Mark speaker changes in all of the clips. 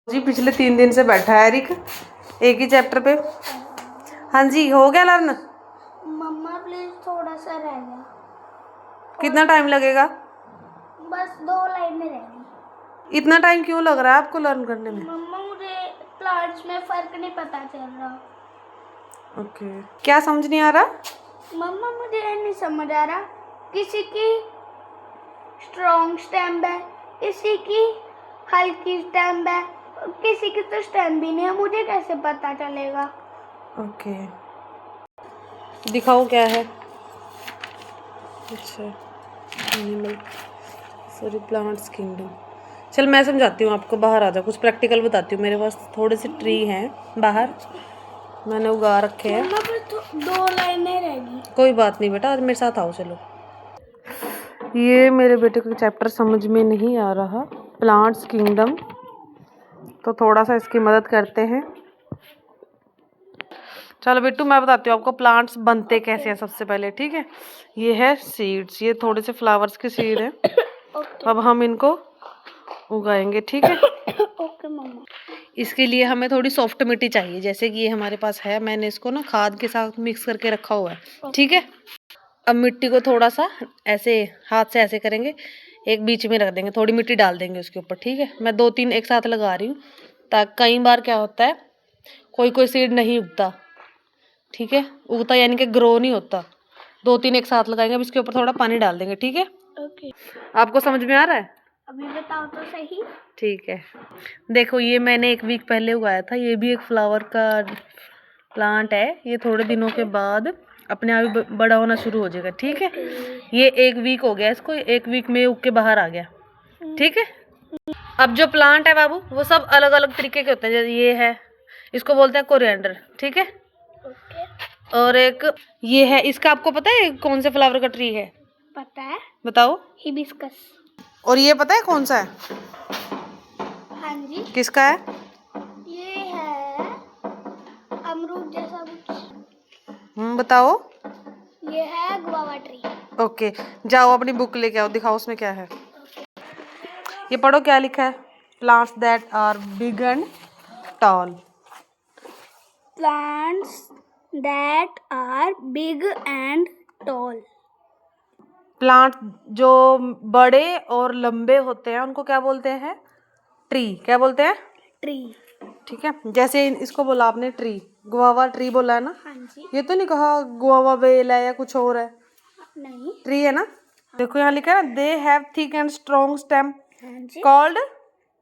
Speaker 1: जी पिछले 3 दिन से बैठा है एरिक एक ही चैप्टर पे। हाँ जी, हो गया लर्न?
Speaker 2: मम्मा प्लीज थोड़ा सा रह गया।
Speaker 1: कितना टाइम लगेगा?
Speaker 2: बस 2 लाइनें रह गई।
Speaker 1: इतना टाइम क्यों लग रहा है आपको लर्न करने में?
Speaker 2: मम्मा मुझे प्लांट्स में फर्क नहीं पता चल रहा।
Speaker 1: ओके, क्या समझ नहीं आ रहा?
Speaker 2: मम्मा मुझे ये नहीं समझ आ रहा, किसी की स्ट्रॉन्ग स्टेम है, किसी की हल्की स्टेम है, किसी की तो स्टेम भी नहीं है, मुझे कैसे पता चलेगा?
Speaker 1: ओके, दिखाओ क्या है। अच्छा, एनिमल सॉरी प्लांट्स किंगडम। चल मैं समझाती हूँ आपको, बाहर आ जाओ, कुछ प्रैक्टिकल बताती हूँ। मेरे पास थोड़े से ट्री हैं बाहर, मैंने उगा रखे हैं।
Speaker 2: मम्मा फिर तो 2 लाइनें रहेगी।
Speaker 1: कोई बात नहीं बेटा, आज मेरे साथ आओ चलो। ये मेरे बेटे को चैप्टर समझ में नहीं आ रहा, प्लांट्स किंगडम, तो थोड़ा सा इसकी मदद करते हैं। चलो बिट्टू मैं बताती हूँ आपको प्लांट्स बनते कैसे हैं सबसे पहले, ठीक है। ये है सीड्स, ये थोड़े से फ्लावर्स के सीड हैं। अब हम इनको उगाएंगे, ठीक है।
Speaker 2: ओके मम्मा।
Speaker 1: इसके लिए हमें थोड़ी सॉफ्ट मिट्टी चाहिए, जैसे कि ये हमारे पास है। मैंने इसको ना खाद के साथ मिक्स करके रखा हुआ है, ठीक है। अब मिट्टी को थोड़ा सा ऐसे हाथ से ऐसे करेंगे, एक बीच में रख देंगे, थोड़ी मिट्टी डाल देंगे उसके ऊपर, ठीक है। मैं 2-3 एक साथ लगा रही हूँ, ताकि कई बार क्या होता है कोई कोई सीड नहीं उगता, ठीक है। उगता यानी कि ग्रो नहीं होता। 2-3 एक साथ लगाएंगे, अब इसके ऊपर थोड़ा पानी डाल देंगे, ठीक है।
Speaker 2: ओके,
Speaker 1: आपको समझ में आ रहा है?
Speaker 2: अभी बताओ तो सही।
Speaker 1: ठीक है, देखो ये मैंने 1 वीक पहले उगाया था, ये भी एक फ्लावर का प्लांट है। ये थोड़े दिनों के बाद अपने आप ही बड़ा होना शुरू हो जाएगा, ठीक है। ये 1 वीक हो गया इसको, 1 वीक में उग के बाहर आ गया, ठीक है। अब जो प्लांट है बाबू, वो सब अलग अलग तरीके के होते हैं। जैसे ये है, इसको बोलते हैं कोरिएंडर, ठीक है। और एक ये है, इसका आपको पता है कौन से फ्लावर का ट्री है?
Speaker 2: पता है,
Speaker 1: बताओ।
Speaker 2: हिबिस्कस।
Speaker 1: और ये पता है कौन सा है?
Speaker 2: हाँ जी,
Speaker 1: किसका है?
Speaker 2: ये है अमरूद जैसा कुछ।
Speaker 1: बताओ।
Speaker 2: ये है गुआवा ट्री।
Speaker 1: ओके, जाओ अपनी बुक लेके आओ, दिखाओ उसमें क्या है। ये पढ़ो क्या लिखा है। Plants that are big and tall.
Speaker 2: Plants that are big and tall.
Speaker 1: Plant जो बड़े और लंबे होते हैं उनको क्या बोलते हैं? ट्री। क्या बोलते हैं?
Speaker 2: ट्री।
Speaker 1: ठीक है, जैसे इसको बोला आपने ट्री, गुआवा ट्री बोला है ना।
Speaker 2: हाँ जी।
Speaker 1: ये तो नहीं कहा गुआवा बेल है या कुछ और है,
Speaker 2: नहीं,
Speaker 1: ट्री है ना। देखो यहाँ लिखा है ना, they have thick and strong stem
Speaker 2: हाँ जी,
Speaker 1: कॉल्ड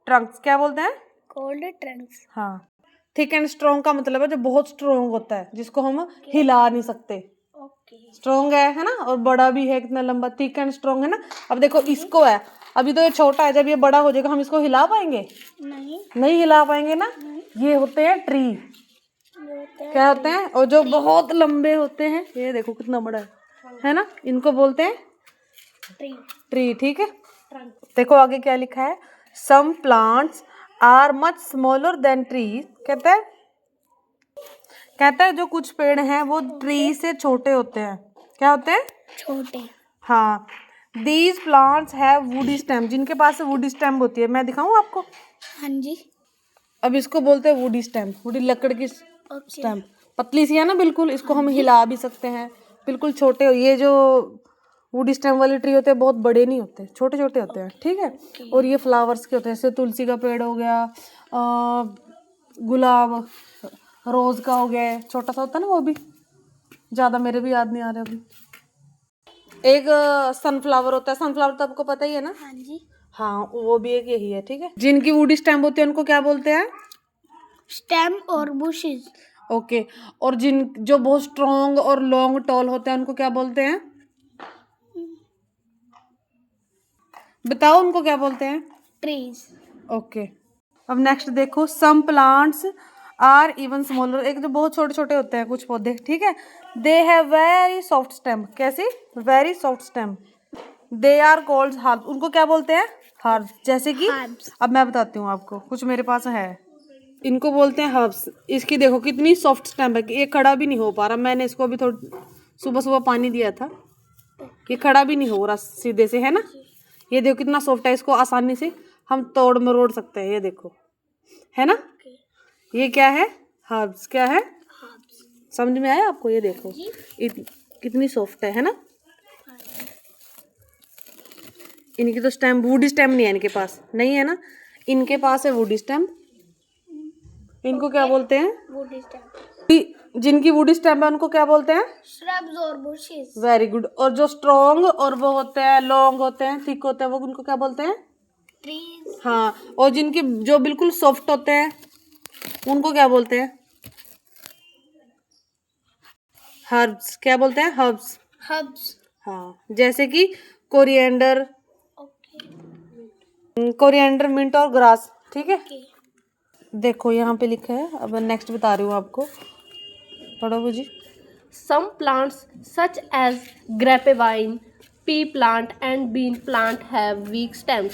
Speaker 1: ट्रंक्स। क्या बोलते हैं?
Speaker 2: Cold Trunks.
Speaker 1: हाँ, थिक एंड स्ट्रॉन्ग का मतलब है जो बहुत स्ट्रॉन्ग होता है, जिसको हम हिला नहीं सकते।
Speaker 2: ओके।
Speaker 1: स्ट्रॉन्ग है ना, और बड़ा भी है, कितना लंबा, थिक एंड स्ट्रॉन्ग है ना। अब देखो इसको है, अभी तो ये छोटा है, जब ये बड़ा हो जाएगा हम इसको हिला पाएंगे?
Speaker 2: नहीं,
Speaker 1: नहीं हिला पाएंगे ना। ये होते हैं ट्री। क्या होते हैं? और जो बहुत लंबे होते हैं, ये देखो कितना बड़ा है ना, इनको बोलते हैं
Speaker 2: ट्री।
Speaker 1: ट्री, ठीक है। देखो आगे क्या लिखा है, some plants are much smaller than trees. कहता है जो कुछ पेड़ हैं वो ट्री से छोटे होते हैं। क्या होते हैं?
Speaker 2: छोटे।
Speaker 1: हाँ, these plants have woody stem, जिनके पास वुडी स्टेम होती है। मैं दिखाऊं आपको?
Speaker 2: हाँ जी।
Speaker 1: अब इसको बोलते हैं वुडी स्टेम, वुडी लकड़ की
Speaker 2: ओके।
Speaker 1: स्टेम, पतली सी है ना बिल्कुल, इसको हम हिला भी सकते हैं। बिल्कुल छोटे, ये जो वुडी स्टेम वाले ट्री होते हैं बहुत बड़े नहीं होते, छोटे छोटे होते हैं, ठीक है। और ये फ्लावर्स के होते हैं, जैसे तुलसी का पेड़ हो गया, गुलाब रोज का हो गया, छोटा सा होता है ना वो भी, ज्यादा मेरे भी याद नहीं आ रहा अभी। एक सनफ्लावर होता है, सनफ्लावर तो आपको पता ही है ना।
Speaker 2: हाँ जी।
Speaker 1: हाँ, वो भी एक यही है, ठीक है। जिनकी वुडी स्टेम होती है उनको क्या बोलते हैं?
Speaker 2: स्टेम और बुशेस।
Speaker 1: ओके, और जो बहुत स्ट्रॉन्ग और लॉन्ग टॉल होते हैं उनको क्या बोलते हैं? बताओ उनको क्या बोलते हैं?
Speaker 2: ट्रीज।
Speaker 1: ओके, अब नेक्स्ट देखो, some plants are even smaller, एक जो बहुत छोटे छोटे होते हैं कुछ पौधे, ठीक है। They have very soft stem. कैसी? Very soft stem. They are called herb, उनको क्या बोलते हैं? हर्ब। जैसे कि
Speaker 2: Herbs.
Speaker 1: अब मैं बताती हूँ आपको, कुछ मेरे पास है, इनको बोलते हैं हर्ब्स। इसकी देखो कितनी सॉफ्ट स्टेम है कि ये खड़ा भी नहीं हो पा रहा। मैंने इसको अभी थोड़ा सुबह सुबह पानी दिया था, ये खड़ा भी नहीं हो रहा सीधे से, है ना। ये देखो कितना सॉफ्ट है, इसको आसानी से हम तोड़ मरोड़ सकते हैं, ये देखो है ना।
Speaker 2: ओके।
Speaker 1: ये क्या है, हर्ब्स। क्या है,
Speaker 2: हर्ब्स।
Speaker 1: समझ में आया आपको। ये देखो
Speaker 2: जी।
Speaker 1: कितनी सॉफ्ट है ना। इनकी तो स्टेम, वुड स्टेम नहीं है इनके पास, नहीं है ना। इनके पास है वुड स्टेम। इनको क्या बोलते हैं,
Speaker 2: वुड स्टेम।
Speaker 1: जिनकी वुड स्टेम है उनको क्या बोलते हैं,
Speaker 2: श्रब्स और बुशेस।
Speaker 1: Very good. और जो स्ट्रॉन्ग और वो होते हैं, लॉन्ग होते हैं, थिक होते हैं, वो उनको क्या बोलते हैं,
Speaker 2: ट्रीज।
Speaker 1: हाँ। और जिनकी जो बिल्कुल सॉफ्ट होते हैं उनको क्या बोलते हैं, हर्ब्स। क्या बोलते हैं, हर्ब्स।
Speaker 2: हर्ब्स।
Speaker 1: हाँ, जैसे कि कोरिएंडर,
Speaker 2: ओके।
Speaker 1: कोरिएंडर, मिंट और ग्रास। ठीक है।
Speaker 2: ओके।
Speaker 1: देखो यहाँ पे लिखा है, अब नेक्स्ट बता रही हूँ आपको, पढ़ो बुजी।
Speaker 3: Some plants such as grapevine, pea plant and bean plant have weak stems.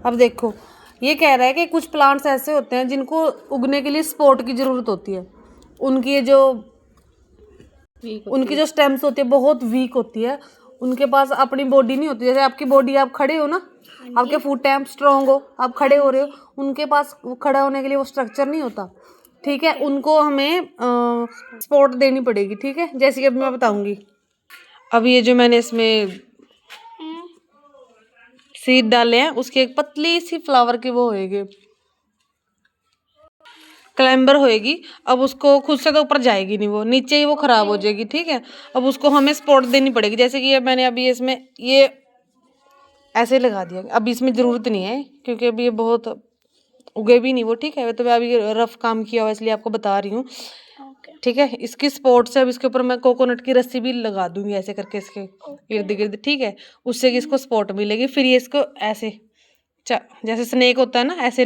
Speaker 1: अब देखो ये कह रहा है कि कुछ प्लांट्स ऐसे होते हैं जिनको उगने के लिए सपोर्ट की जरूरत होती है। उनकी जो उनकी जो स्टेम्स होती है बहुत वीक होती है। उनके पास अपनी बॉडी नहीं होती। जैसे आपकी बॉडी, आप खड़े हो ना, आपके फुट है, आप स्ट्रांग हो, आप खड़े हो रहे हो, उनके पास खड़ा होने के लिए वो स्ट्रक्चर नहीं होता। ठीक है, उनको हमें सपोर्ट देनी पड़ेगी। ठीक है, जैसे कि अब मैं बताऊंगी। अब ये जो मैंने इसमें सीड डाले हैं, उसकी एक पतली सी फ्लावर की वो होएगी, क्लाइंबर होएगी। अब उसको खुद से तो ऊपर जाएगी नहीं, वो नीचे ही वो खराब हो जाएगी। ठीक है, अब उसको हमें सपोर्ट देनी पड़ेगी। जैसे कि ये मैंने अभी इसमें ये ऐसे लगा दिया। अभी इसमें ज़रूरत नहीं है क्योंकि अभी ये बहुत उगे भी नहीं वो। ठीक है, तो मैं अभी रफ काम किया हुआ इसलिए आपको बता रही हूँ। ठीक है, इसकी सपोर्ट से अब इसके ऊपर मैं कोकोनट की रस्सी भी लगा दूंगी ऐसे करके इसके इर्द गिर्द। ठीक है, उससे कि इसको सपोर्ट मिलेगी। फिर ये इसको ऐसे जैसे स्नेक होता है ना, ऐसे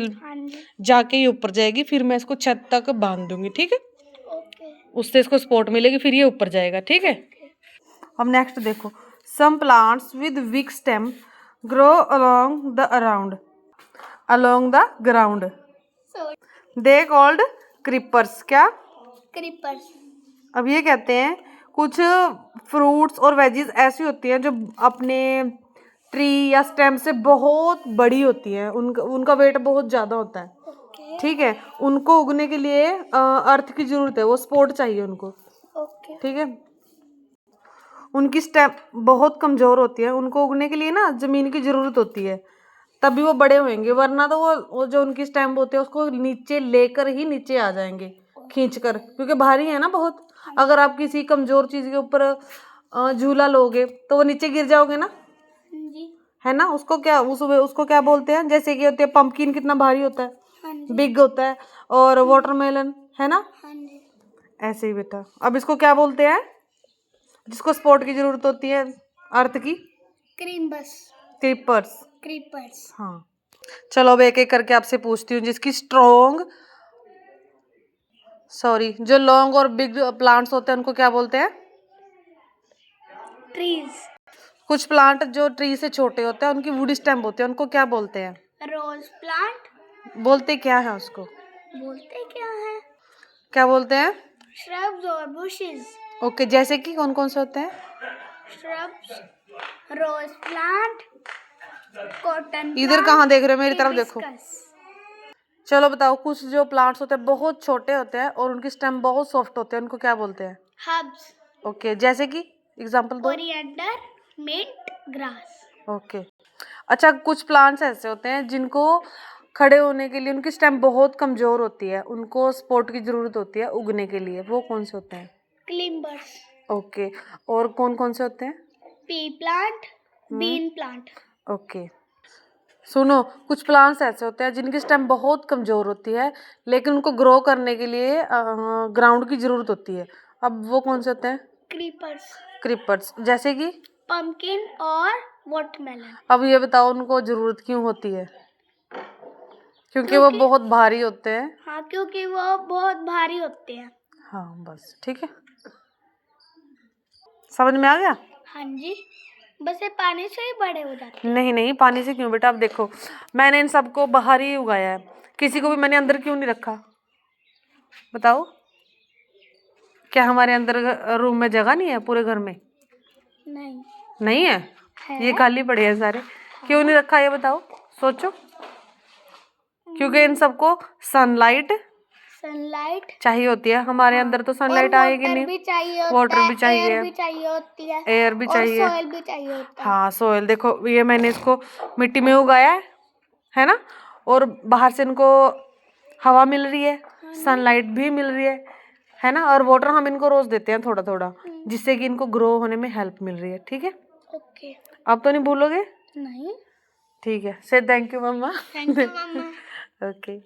Speaker 1: जाके ये ऊपर जाएगी। फिर मैं इसको छत तक बांध दूंगी। ठीक है, उससे इसको सपोर्ट मिलेगी, फिर ये ऊपर जाएगा। ठीक है। अब नेक्स्ट देखो, some plants with weak stem grow along the ground they called creepers. क्या,
Speaker 2: क्रीपर्स।
Speaker 1: अब ये कहते हैं कुछ फ्रूट्स और वेजीज ऐसी होती हैं जो अपने ट्री या स्टेम से बहुत बड़ी होती हैं, उनका वेट बहुत ज़्यादा होता है। ठीक है, उनको उगने के लिए अर्थ की ज़रूरत है, वो सपोर्ट चाहिए उनको। ठीक है, उनकी स्टेम बहुत कमज़ोर होती है, उनको उगने के लिए ना ज़मीन की ज़रूरत होती है, तभी वो बड़े होंगे। वरना तो वो जो उनकी स्टेम होते हैं उसको नीचे लेकर ही नीचे आ जाएंगे खींच कर, क्योंकि भारी है ना बहुत। अगर आप किसी कमज़ोर चीज़ के ऊपर झूला लोगे तो वो नीचे गिर जाओगे ना, है ना। उसको क्या बोलते हैं, जैसे कि होते हैं पंपकिन, कितना भारी होता है, बिग होता है, और वाटरमेलन, है ना। ऐसे ही बेटा, अब इसको क्या बोलते हैं, जिसको सपोर्ट की जरूरत होती है अर्थ की, क्रीपर्स। हाँ, चलो अब एक एक करके आपसे पूछती हूँ। जो लॉन्ग और बिग प्लांट्स होते हैं उनको क्या बोलते हैं,
Speaker 2: ट्रीज।
Speaker 1: कुछ प्लांट जो ट्री से छोटे होते हैं उनकी वुड स्टेम होते हैं, उनको क्या बोलते हैं,
Speaker 2: रोज प्लांट।
Speaker 1: बोलते क्या है उसको,
Speaker 2: बोलते क्या है,
Speaker 1: क्या बोलते हैं,
Speaker 2: श्रब्स और बुशेस।
Speaker 1: ओके, जैसे कि कौन कौन से होते हैं,
Speaker 2: श्रब्स, रोज प्लांट, कॉटन।
Speaker 1: इधर कहाँ देख रहे हो, मेरी तरफ देखो। चलो बताओ, कुछ जो प्लांट्स होते हैं बहुत छोटे होते हैं और उनकी स्टेम बहुत सॉफ्ट होते हैं, उनको क्या बोलते हैं,
Speaker 2: हर्ब्स।
Speaker 1: ओके, जैसे कि एग्जांपल दो।
Speaker 2: Coriander, mint, grass.
Speaker 1: ओके, अच्छा, कुछ प्लांट्स ऐसे होते हैं जिनको खड़े होने के लिए उनकी स्टेम बहुत कमजोर होती है, उनको सपोर्ट की जरूरत होती है उगने के लिए, वो कौन से होते हैं,
Speaker 2: क्लिम्बर्स।
Speaker 1: ओके, और कौन कौन से होते हैं,
Speaker 2: pea plant, bean plant.
Speaker 1: Okay, सुनो, कुछ प्लांट्स ऐसे होते हैं जिनकी स्टेम बहुत कमजोर होती है लेकिन उनको ग्रो करने के लिए ग्राउंड की जरूरत होती है। अब वो कौन से होते हैं, क्रीपर्स, जैसे कि
Speaker 2: पंपकिन और वाटरमेलन।
Speaker 1: अब ये बताओ उनको जरूरत क्यों होती है, क्योंकि वो बहुत भारी होते हैं।
Speaker 2: हाँ, क्योंकि वो बहुत भारी होते हैं।
Speaker 1: हाँ बस, ठीक है, समझ में आ गया।
Speaker 2: हाँ जी, बस ये पानी से ही बड़े हो जाते हैं।
Speaker 1: नहीं, पानी से क्यों बेटा, अब देखो मैंने इन सबको बाहर ही उगाया है, किसी को भी मैंने अंदर क्यों नहीं रखा, बताओ, क्या हमारे अंदर रूम में जगह नहीं है पूरे घर में, नहीं है? ये खाली पड़े हैं सारे, क्यों नहीं रखा ये बताओ, सोचो, क्योंकि इन सबको सनलाइट
Speaker 2: सनलाइट
Speaker 1: चाहिए होती है। हमारे अंदर तो सनलाइट आएगी नहीं,
Speaker 2: भी चाहिए होता
Speaker 1: वाटर
Speaker 2: है,
Speaker 1: भी चाहिए,
Speaker 2: एयर भी चाहिए होती है,
Speaker 1: एयर भी
Speaker 2: और
Speaker 1: चाहिए,
Speaker 2: सॉइल भी चाहिए होता है।
Speaker 1: हाँ सॉइल। देखो ये मैंने इसको मिट्टी में उगाया है ना, और बाहर से इनको हवा मिल रही है, सनलाइट भी मिल रही है ना, और वाटर हम इनको रोज देते हैं थोड़ा थोड़ा, जिससे कि इनको ग्रो होने में हेल्प मिल रही है। ठीक है,
Speaker 2: ओके।
Speaker 1: अब तो नहीं भूलोगे?
Speaker 2: नहीं।
Speaker 1: ठीक है, से थैंक यू मम्मा।
Speaker 2: थैंक यू मम्मा।
Speaker 1: ओके।